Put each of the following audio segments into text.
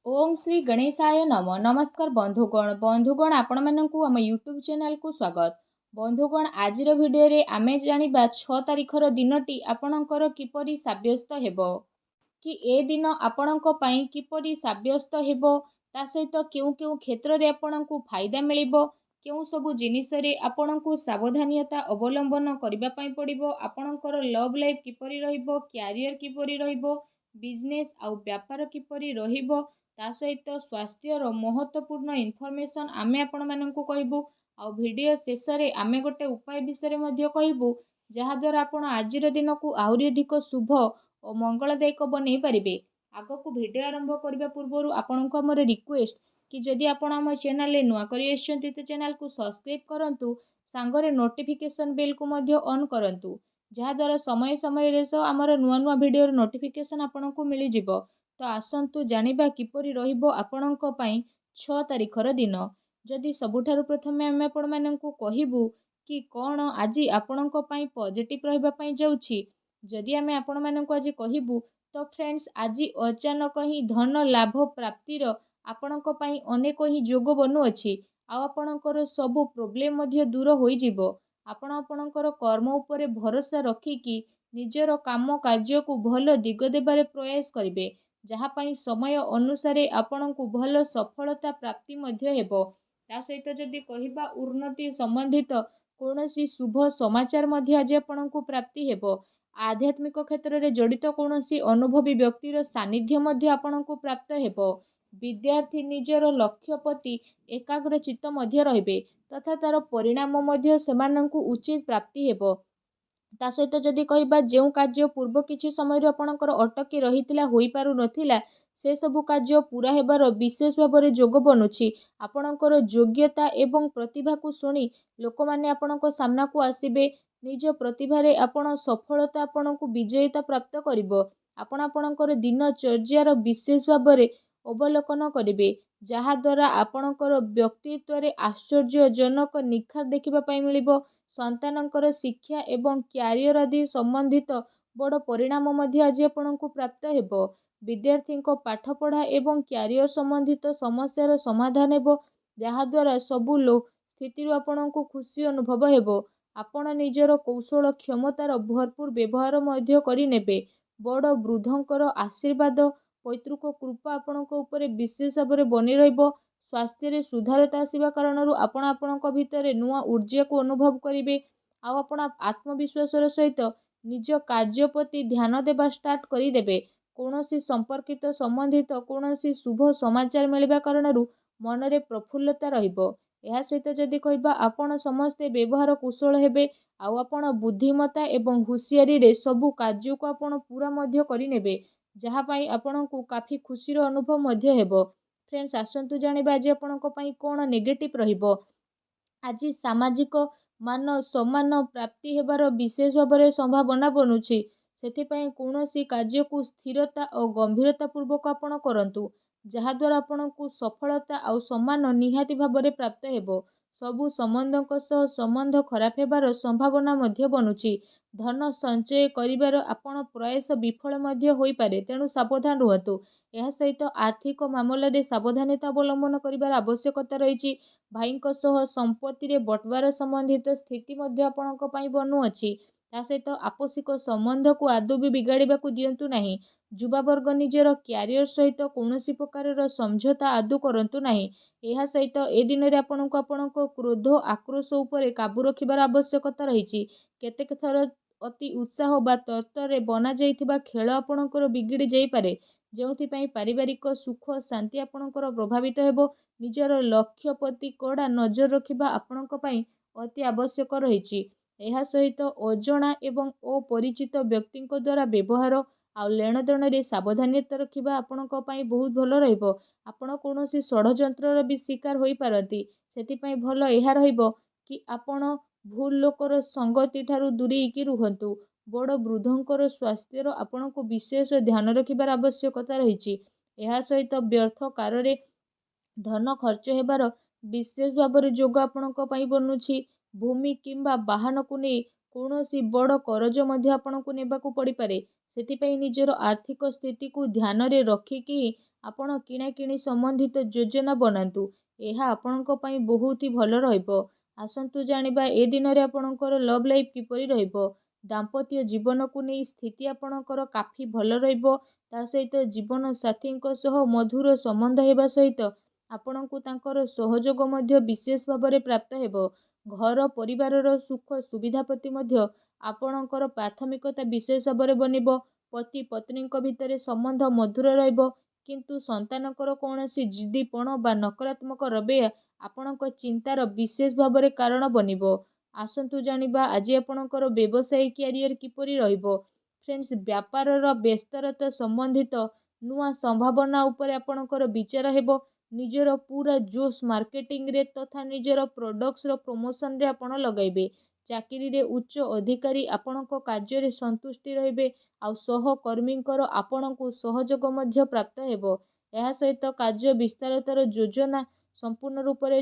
ओम श्री गणेशाय नम नमस्कार बंधुगण आपण मानकु आम यूट्यूब चैनल को स्वागत। बंधुगण आज भिडियो रे आमे जानिबा 6 तारिखर दिनटी आपणकर किपरि साब्यस्त हेबो कि ए दिन आपणक पई किपरि साब्यस्त हेबो ता सहित केउ केउ क्षेत्र रे आपणकु फायदा मिलिबो केउ सबु जिनिस रे आपणकु सावधानियता अवलंबन करिबा पई पड़िबो आपणकर लव लाइफ किपरि रहिबो कैरियर किपरि रहिबो बिजनेस आउ व्यापार किपरि रहिबो ता सहित स्वास्थ्यर महत्वपूर्ण इनफॉरमेशन आमे आपण मानकु कहबू आ वीडियो शेष रे आमे गोटे उपाय विषय मध्ये कहबू जहा द्वारा आपण आजिर दिन को आहुरी अधिक शुभ और मंगलदायक बनै पारिबे। आगो को वीडियो आरंभ करबा पूर्व आपण को हमर रिक्वेस्ट कि जदि आपण हम चैनल ले नुआ करी आछंती तो चैनल को सब्सक्राइब करंतु सांगरे नोटिफिकेशन बेल को मध्ये ऑन करंतु जहा द्वारा समय समय रे हमर नुआ नुआ वीडियो नोटिफिकेशन आपण को मिली जिवो। तो आसंतु जानिबा किपरि रहिबो आपणक पई 6 तारिखर दिन। जदि सबुठारु प्रथमे आमे आपण माननकु कहिबू कि कोन आजि आपणक पई पॉजिटिव रहिबा पई जाउछि। जदि आमे आपण माननकु आजि कहिबू तो फ्रेंड्स आजि अचानक ही धन लाभ प्राप्तिर आपणक पई अनेक ही जोग बनु अछि आ आपणकर सब प्रॉब्लम मध्ये दूर होई जिवो। आपण आपणकर कर्म उपरे भरोसा रखी कि निजर काम कार्य को भल दिग देबारे प्रयास करिवे जहा पई समय अनुसारे आपणकु भल सफलता प्राप्ति मध्ये हेबो। ता सहित जदि कहिबा उन्नति संबंधित कोनोसी शुभ समाचार मध्ये आज आपणकु प्राप्ति हेबो। आध्यात्मिक क्षेत्र रे जड़ित कोनोसी अनुभवी व्यक्तिर सानिध्य मध्ये आपणकु प्राप्त हेबो। विद्यार्थी निजर लक्ष्य प्रति एकाग्र चित्त मध्ये रहिबे तथा तार परिणाम मध्ये सेमानंकु उचित प्राप्ति हेबो। ता सहित जदि कहिबा जेउ कार्य पूर्व किछि समय आपणकर अटकी रहितिला होई पारु नथिला से सबु कार्य पूरा हेबार विशेष भाବରେ जोग बनुछि। आपणकर योग्यता एवं प्रतिभा को सुनी लोक माने आपणक सामना को आसीबे निज प्रतिभा रे आपण सफलता आपणकु विजयता प्राप्त करिवो। आपण आपणकर दिनचर्यार विशेष भाବରେ अवलोकन करिवे जहा द्वारा आपणकर व्यक्तित्व रे आश्चर्यजनक निखार देखिबा पई मिलिबो। संतानकर शिक्षा एवं कैरियर आदि संबंधित बड़ परिणाम मध्ये आज आपणकु प्राप्त हेबो। विद्यार्थी को पाठ पढ़ा एवं कैरियर संबंधित समस्यार समाधान हेबो जहा द्वारा सबु स्थिति आपणकु खुशी अनुभव हेबो। आपण निजर कौशल क्षमतार भरपूर व्यवहार मध्ये करि नेबे। बड़ वृद्धंकर आशीर्वाद पैतृक कृपा आपणक उपरे विशेष भाବରେ बनि रहिबो। स्वास्थ्य रे सुधारता आसीबा कारणरू आपण आपणक भितरे नुआ ऊर्जा को अनुभव करिवे आ आपण आत्मविश्वासर सहित निज कार्य प्रति ध्यान देबा स्टार्ट करि देबे। कोनोसी संपर्कित संबंधित कोनोसी शुभ समाचार मिलबा कारणरू मनरे प्रफुल्लता रहिबो। एहा सहित जदि कहिबा आपण समस्ते व्यवहार कुशल हेबे आ आपण बुद्धिमता एवं हुशियारी रे सबु कार्य को आपण पूरा मध्य करि नेबे जहा पई आपणकु काफी खुशीर अनुभव मध्य हेबो। फ्रेंड्स आसंतु जानिबा आज आपणक पई कोन नेगेटिव रहिबो। आज सामाजिक मान सम्मान प्राप्ति हेबार विशेष भाବରେ संभावना बनुछि सेथिपई कोनोसी कार्य को स्थिरता और गंभीरता पूर्वक आपण करंतु जहा द्वारा आपणकु सफलता और सम्मान निहाती भाବରେ प्राप्त हेबो। सबु संबंधक सह संबंध खराब हेबार संभावना मध्य बनुछि। धन संचय करिबार आपण प्रयास विफल मध्य होई पारे तेणु सावधान रुहतु। एहा सहित आर्थिक मामला रे सावधानता अवलंबन करिबार आवश्यकता रहिछि। भाईଙ୍କ सह संपत्ति रे बटवार संबंधित स्थिति मध्य आपणक पई बनु अछि। ता सहित आपसिक संबंध को आदौ भी बिगाड़िबा को दियंतु नाही। युवा वर्ग निजर कैरियर सहित कोनोसी प्रकारर समझौता आदौ करंतु नाही। एहा सहित ए दिन रे आपणक क्रोध आक्रोश उपरे काबू रखिबार आवश्यकता रहिछि। केतेक थर अति उत्साह बा तत्वरे बना जाइथिबा खेल आपणकर बिगिड़ी जाई पारे जेउथि पारिवारिक सुख शांति आपणकर प्रभावित हेबो। निजर लक्ष्य प्रति कड़ा नजर रखिबा आपणक पई अति आवश्यक रहिछि। एहा सहित अजणा एवं अपरिचित व्यक्तिଙ୍କ द्वारा व्यवहार आ लेणदेण रे सावधानता रखिबा आपणक पई बहुत भल रहिबो। आपण कोनोसी षडयंत्रर भी शिकार होई पारती सेथिपई भल एहा रहिबो कि आपण भूल लोकर संगति ठारू दूरी की रुहंतु। बड़ वृद्धंकर स्वास्थ्यर आपणको विशेष ध्यान रखिबार आवश्यकता रहिछि। एहा सहित व्यर्थ काररे धन खर्च हेबार विशेष भाବରେ जोग आपणक पई बनुछि। भूमि किंबा वाहन को नै कोनोसी बड़ करज मध्य आपणको नेबाकू पड़ी पारे सेथिपई निजर आर्थिक स्थिति को ध्यान रे रखिकी ଆପଣ କିଣାକିଣି ସମ୍ବନ୍ଧିତ ଯୋଜନା ବନାନ୍ତୁ। ଏହା ଆପଣଙ୍କ ପାଇଁ ବହୁତ ହି ଭଲ ରହିବ। ଆସନ୍ତୁ ଜାଣିବା ଏ ଦିନରେ ଆପଣଙ୍କର ଲଭ୍ ଲାଇଫ୍ କିପରି ରହିବ। ଦାମ୍ପତ୍ୟ ଜୀବନକୁ ନେଇ ସ୍ଥିତି ଆପଣଙ୍କର କାଫି ଭଲ ରହିବ। ତା ସହିତ ଜୀବନ ସାଥୀଙ୍କ ସହ ମଧୁର ସମ୍ବନ୍ଧ ହେବା ସହିତ ଆପଣଙ୍କୁ ତାଙ୍କର ସହଯୋଗ ମଧ୍ୟ ବିଶେଷ ଭାବରେ ପ୍ରାପ୍ତ ହେବ। ଘର ପରିବାରର ସୁଖ ସୁବିଧା ପ୍ରତି ମଧ୍ୟ ଆପଣଙ୍କର ପ୍ରାଥମିକତା ବିଶେଷ ଭାବରେ ବନିବ। ପତି ପତ୍ନୀଙ୍କ ଭିତରେ ସମ୍ବନ୍ଧ ମଧୁର ରହିବ, କିନ୍ତୁ ସନ୍ତାନଙ୍କର କୌଣସି ଜିଦ୍ଦିପଣ ବା ନକାରାତ୍ମକ ରବୈୟା ଆପଣଙ୍କ ଚିନ୍ତାର ବିଶେଷ ଭାବରେ କାରଣ ବନିବ। ଆସନ୍ତୁ ଜାଣିବା ଆଜି ଆପଣଙ୍କର ବ୍ୟବସାୟୀ କ୍ୟାରିୟର କିପରି ରହିବ। ଫ୍ରେଣ୍ଡସ୍, ବ୍ୟାପାରର ବିସ୍ତାରତା ସମ୍ବନ୍ଧିତ ନୂଆ ସମ୍ଭାବନା ଉପରେ ଆପଣଙ୍କର ବିଚାର ହେବ। ନିଜର ପୁରା ଜୋସ୍ ମାର୍କେଟିଂରେ ତଥା ନିଜର ପ୍ରଡକ୍ଟସର ପ୍ରମୋସନରେ ଆପଣ ଲଗାଇବେ। ଚାକିରିରେ ଉଚ୍ଚ ଅଧିକାରୀ ଆପଣଙ୍କ କାର୍ଯ୍ୟରେ ସନ୍ତୁଷ୍ଟି ରହିବେ, ଆଉ ସହକର୍ମୀଙ୍କର ଆପଣଙ୍କୁ ସହଯୋଗ ମଧ୍ୟ ପ୍ରାପ୍ତ ହେବ। ଏହା ସହିତ କାର୍ଯ୍ୟ ବିସ୍ତାରତାର ଯୋଜନା ସମ୍ପୂର୍ଣ୍ଣ ରୂପରେ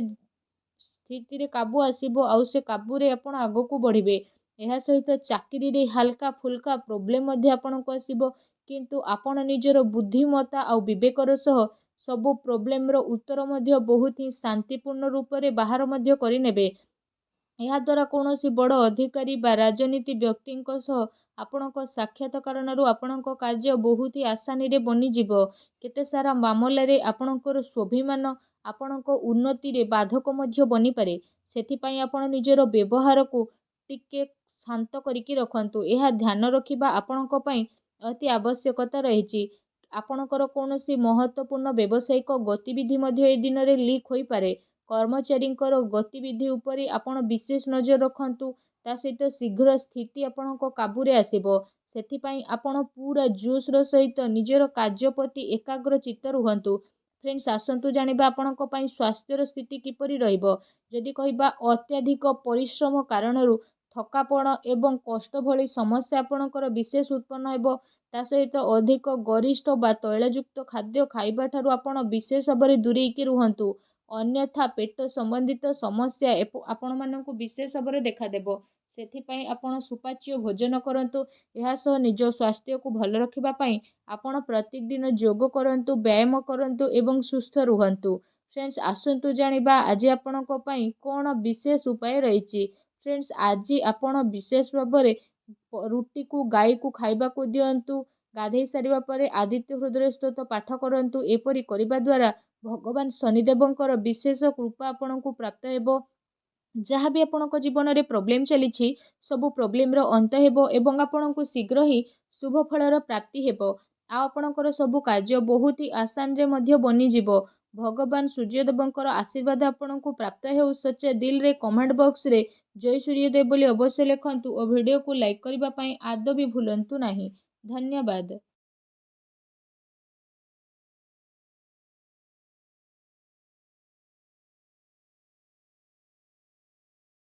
ସ୍ଥିତିରେ କାବୁ ଆସିବ, ଆଉ ସେ କାବୁରେ ଆପଣ ଆଗକୁ ବଢ଼ିବେ। ଏହା ସହିତ ଚାକିରିରେ ହାଲକା ଫୁଲକା ପ୍ରୋବ୍ଲେମ୍ ମଧ୍ୟ ଆପଣଙ୍କୁ ଆସିବ, କିନ୍ତୁ ଆପଣ ନିଜର ବୁଦ୍ଧିମତ୍ତା ଆଉ ବିବେକର ସହ ସବୁ ପ୍ରୋବ୍ଲେମର ଉତ୍ତର ମଧ୍ୟ ବହୁତ ହିଁ ଶାନ୍ତିପୂର୍ଣ୍ଣ ରୂପରେ ବାହାର ମଧ୍ୟ କରିନେବେ। ଏହାଦ୍ୱାରା କୌଣସି ବଡ଼ ଅଧିକାରୀ ବା ରାଜନୀତି ବ୍ୟକ୍ତିଙ୍କ ସହ ଆପଣଙ୍କ ସାକ୍ଷାତ କାରଣରୁ ଆପଣଙ୍କ କାର୍ଯ୍ୟ ବହୁତ ହି ଆସାନୀରେ ବନିଯିବ। କେତେ ସାରା ମାମଲାରେ ଆପଣଙ୍କର ସ୍ୱାଭିମାନ ଆପଣଙ୍କ ଉନ୍ନତିରେ ବାଧକ ମଧ୍ୟ ବନିପାରେ। ସେଥିପାଇଁ ଆପଣ ନିଜର ବ୍ୟବହାରକୁ ଟିକେ ଶାନ୍ତ କରିକି ରଖନ୍ତୁ। ଏହା ଧ୍ୟାନ ରଖିବା ଆପଣଙ୍କ ପାଇଁ ଅତି ଆବଶ୍ୟକତା ରହିଛି। ଆପଣଙ୍କର କୌଣସି ମହତ୍ତ୍ୱପୂର୍ଣ୍ଣ ବ୍ୟବସାୟିକ ଗତିବିଧି ମଧ୍ୟ ଏ ଦିନରେ ଲିକ୍ ହୋଇପାରେ। କର୍ମଚାରୀଙ୍କର ଗତିବିଧି ଉପରେ ଆପଣ ବିଶେଷ ନଜର ରଖନ୍ତୁ। ତା ସହିତ ଶୀଘ୍ର ସ୍ଥିତି ଆପଣଙ୍କ କାବୁରେ ଆସିବ। ସେଥିପାଇଁ ଆପଣ ପୁରା ଜୋସ୍ର ସହିତ ନିଜର କାର୍ଯ୍ୟ ପ୍ରତି ଏକାଗ୍ର ଚିତ୍ତ ରୁହନ୍ତୁ। ଫ୍ରେଣ୍ଡସ୍, ଆସନ୍ତୁ ଜାଣିବା ଆପଣଙ୍କ ପାଇଁ ସ୍ୱାସ୍ଥ୍ୟର ସ୍ଥିତି କିପରି ରହିବ। ଯଦି କହିବା ଅତ୍ୟଧିକ ପରିଶ୍ରମ କାରଣରୁ ଥକାପଣ ଏବଂ କଷ୍ଟ ଭଳି ସମସ୍ୟା ଆପଣଙ୍କର ବିଶେଷ ଉତ୍ପନ୍ନ ହେବ। ତା ସହିତ ଅଧିକ ଗରିଷ୍ଠ ବା ତୈଳଯୁକ୍ତ ଖାଦ୍ୟ ଖାଇବାଠାରୁ ଆପଣ ବିଶେଷ ଭାବରେ ଦୂରେଇକି ରୁହନ୍ତୁ। ଅନ୍ୟଥା ପେଟ ସମ୍ବନ୍ଧିତ ସମସ୍ୟା ଆପଣମାନଙ୍କୁ ବିଶେଷ ଭାବରେ ଦେଖାଦେବ। ସେଥିପାଇଁ ଆପଣ ସୁପାଚ୍ୟ ଭୋଜନ କରନ୍ତୁ। ଏହା ସହ ନିଜ ସ୍ୱାସ୍ଥ୍ୟକୁ ଭଲ ରଖିବା ପାଇଁ ଆପଣ ପ୍ରତ୍ୟେକ ଦିନ ଯୋଗ କରନ୍ତୁ, ବ୍ୟାୟାମ କରନ୍ତୁ ଏବଂ ସୁସ୍ଥ ରୁହନ୍ତୁ। ଫ୍ରେଣ୍ଡସ୍, ଆସନ୍ତୁ ଜାଣିବା ଆଜି ଆପଣଙ୍କ ପାଇଁ କ'ଣ ବିଶେଷ ଉପାୟ ରହିଛି। ଫ୍ରେଣ୍ଡସ୍, ଆଜି ଆପଣ ବିଶେଷ ଭାବରେ ରୁଟିକୁ ଗାଈକୁ ଖାଇବାକୁ ଦିଅନ୍ତୁ। ଗାଧେଇ ସାରିବା ପରେ ଆଦିତ୍ୟ ହୃଦୟ ସ୍ତୋତ୍ର ପାଠ କରନ୍ତୁ। ଏପରି କରିବା ଦ୍ୱାରା ଭଗବାନ ଶନିଦେବଙ୍କର ବିଶେଷ କୃପା ଆପଣଙ୍କୁ ପ୍ରାପ୍ତ ହେବ। ଯାହା ବି ଆପଣଙ୍କ ଜୀବନରେ ପ୍ରୋବ୍ଲେମ୍ ଚାଲିଛି, ସବୁ ପ୍ରୋବ୍ଲେମର ଅନ୍ତ ହେବ ଏବଂ ଆପଣଙ୍କୁ ଶୀଘ୍ର ହିଁ ଶୁଭ ଫଳର ପ୍ରାପ୍ତି ହେବ। ଆଉ ଆପଣଙ୍କର ସବୁ କାର୍ଯ୍ୟ ବହୁତ ହି ଆସାନରେ ମଧ୍ୟ ବନିଯିବ। ଭଗବାନ ସୂର୍ଯ୍ୟଦେବଙ୍କର ଆଶୀର୍ବାଦ ଆପଣଙ୍କୁ ପ୍ରାପ୍ତ ହେଉ। ସଚ୍ଚା ଦିଲରେ କମେଣ୍ଟ ବକ୍ସରେ ଜୟ ସୂର୍ଯ୍ୟଦେବ ବୋଲି ଅବଶ୍ୟ ଲେଖନ୍ତୁ ଓ ଭିଡ଼ିଓକୁ ଲାଇକ୍ କରିବା ପାଇଁ ଆଦୌ ବି ଭୁଲନ୍ତୁ ନାହିଁ। ଧନ୍ୟବାଦ।